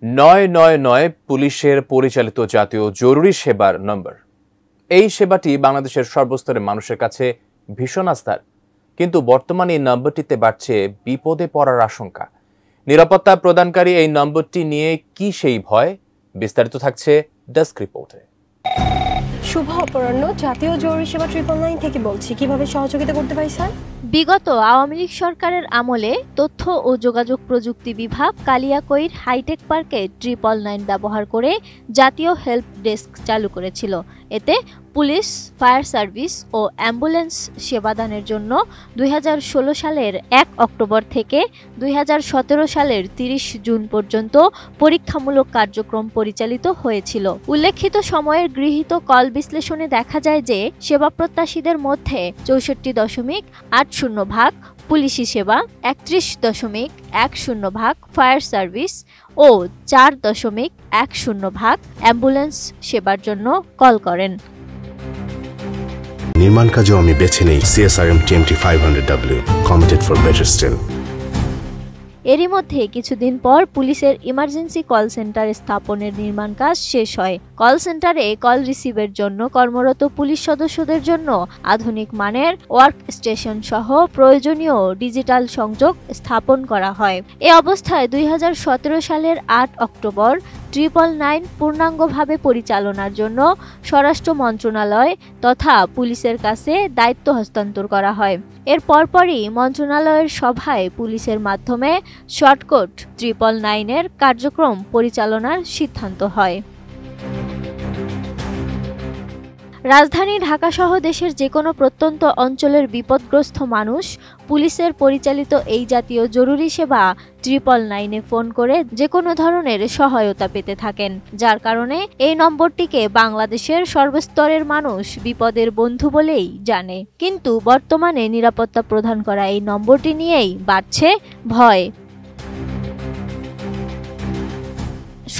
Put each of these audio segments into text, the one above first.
999 পুলিশের পরিচালিত জাতীয় জরুরি সেবার নম্বর। এই সেবাটি বাংলাদেশের সর্বস্তরের মানুষের কাছে ভীষণ আস্থার, কিন্তু বর্তমানে এই নম্বরটিতে বাড়ছে বিপদে পড়ার আশঙ্কা। নিরাপত্তা প্রদানকারী এই নম্বরটি নিয়ে কি সেই ভয়? বিস্তারিত থাকছে ডেস্ক রিপোর্টে। শুভ অপরাহ্ন। জাতীয় জরুরি সেবা 999 থেকে বলছি, কিভাবে সহযোগিতা করতে পারি স্যার? বিগত আওয়ামী লীগ সরকারের আমলে তথ্য ও যোগাযোগ প্রযুক্তি বিভাগ কালিয়াকৈর হাইটেক পার্কে 999 ব্যবহার করে জাতীয় হেল্প ডেস্ক চালু করেছিল। এতে পুলিশ, ফায়ার সার্ভিস ও অ্যাম্বুলেন্স সেবাদানের জন্য 2016 সালের 1 অক্টোবর থেকে 2017 সালের 30 জুন পর্যন্ত পরীক্ষামূলক কার্যক্রম পরিচালিত হয়েছিল। উল্লেখিত সময়ের গৃহীত কল বিশ্লেষণে দেখা যায় যে সেবা প্রত্যাশীদের মধ্যে 64.80% পুলিশি সেবা, 31.10% ফায়ার সার্ভিস ও 4.10% অ্যাম্বুলেন্স সেবার জন্য কল করেন। নির্মাণ কাজেও আমি বেছে নেই CSRM TMT 500W, committed for better still। এরই মধ্যে কিছুদিন পর পুলিশের ইমার্জেন্সি কল সেন্টার স্থাপনের নির্মাণ কাজ শেষ হয়। কল সেন্টারে কল রিসিভের জন্য কর্মরত পুলিশ সদস্যদের জন্য আধুনিক মানের ওয়ার্ক স্টেশন সহ প্রয়োজনীয় ডিজিটাল সংযোগ স্থাপন করা হয়। এ অবস্থায় 2017 সালের 8 অক্টোবর 999 পূর্ণাঙ্গভাবে পরিচালনার জন্য স্বরাষ্ট্র মন্ত্রণালয় তথা পুলিশের কাছে দায়িত্ব হস্তান্তর করা হয়। এর পরপরই মন্ত্রণালয়ের সভায় পুলিশের মাধ্যমে শর্টকট 999 কার্যক্রম পরিচালনার সিদ্ধান্ত হয়। রাজধানী ঢাকা সহ দেশের যে কোনো প্রত্যন্ত অঞ্চলের বিপদগ্রস্ত মানুষ পুলিশের পরিচালিত এই জাতীয় জরুরি সেবা 999 ফোন করে যে কোনো ধরনের সহায়তা পেতে থাকেন, যার কারণে এই নম্বরটিকে বাংলাদেশের সর্বস্তরের মানুষ বিপদের বন্ধু বলেই জানে। কিন্তু বর্তমানে নিরাপত্তা প্রদান করা এই নম্বরটি নিয়েই বাড়ছে ভয়।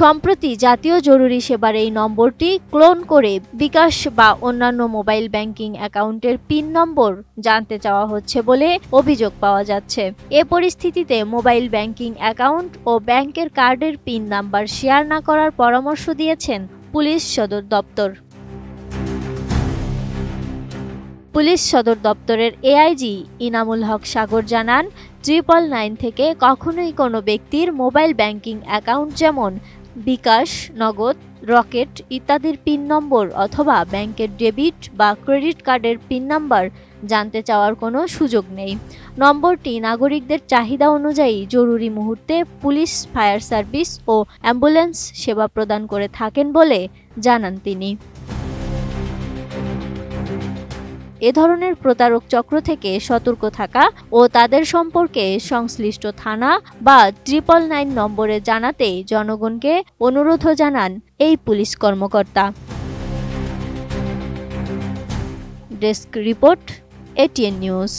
সম্প্রতি জাতীয় জরুরি সেবার এই নম্বরটি ক্লোন করে বিকাশ বা অন্যান্য মোবাইল ব্যাংকিং অ্যাকাউন্টের পিন নম্বর জানতে চাওয়া হচ্ছে বলে অভিযোগ পাওয়া যাচ্ছে। এ পরিস্থিতিতে মোবাইল ব্যাংকিং অ্যাকাউন্ট ও ব্যাংকের কার্ডের পিন নাম্বার শেয়ার না করার পরামর্শ দিয়েছেন পুলিশ সদর দপ্তর। পুলিশ সদর দপ্তরের AIG ইনামুল হক সাগর জানান, 999 থেকে কখনোই কোনো ব্যক্তির মোবাইল ব্যাংকিং অ্যাকাউন্ট যেমন বিকাশ, নগদ, রকেট ইত্যাদির পিন নম্বর অথবা ব্যাংকের ডেবিট বা ক্রেডিট কার্ডের পিন নাম্বার জানতে চাওয়ার কোনো সুযোগ নেই। নম্বরটি নাগরিকদের চাহিদা অনুযায়ী জরুরি মুহূর্তে পুলিশ, ফায়ার সার্ভিস ও অ্যাম্বুলেন্স সেবা প্রদান করে থাকেন বলে জানান তিনি। এ ধরনের প্রতারক চক্র থেকে সতর্ক থাকা ও তাদের সম্পর্কে সংশ্লিষ্ট থানা বা 999 নম্বরে জানাতে জনগণকে অনুরোধও জানান এই পুলিশ কর্মকর্তা। Desk report, ATN news.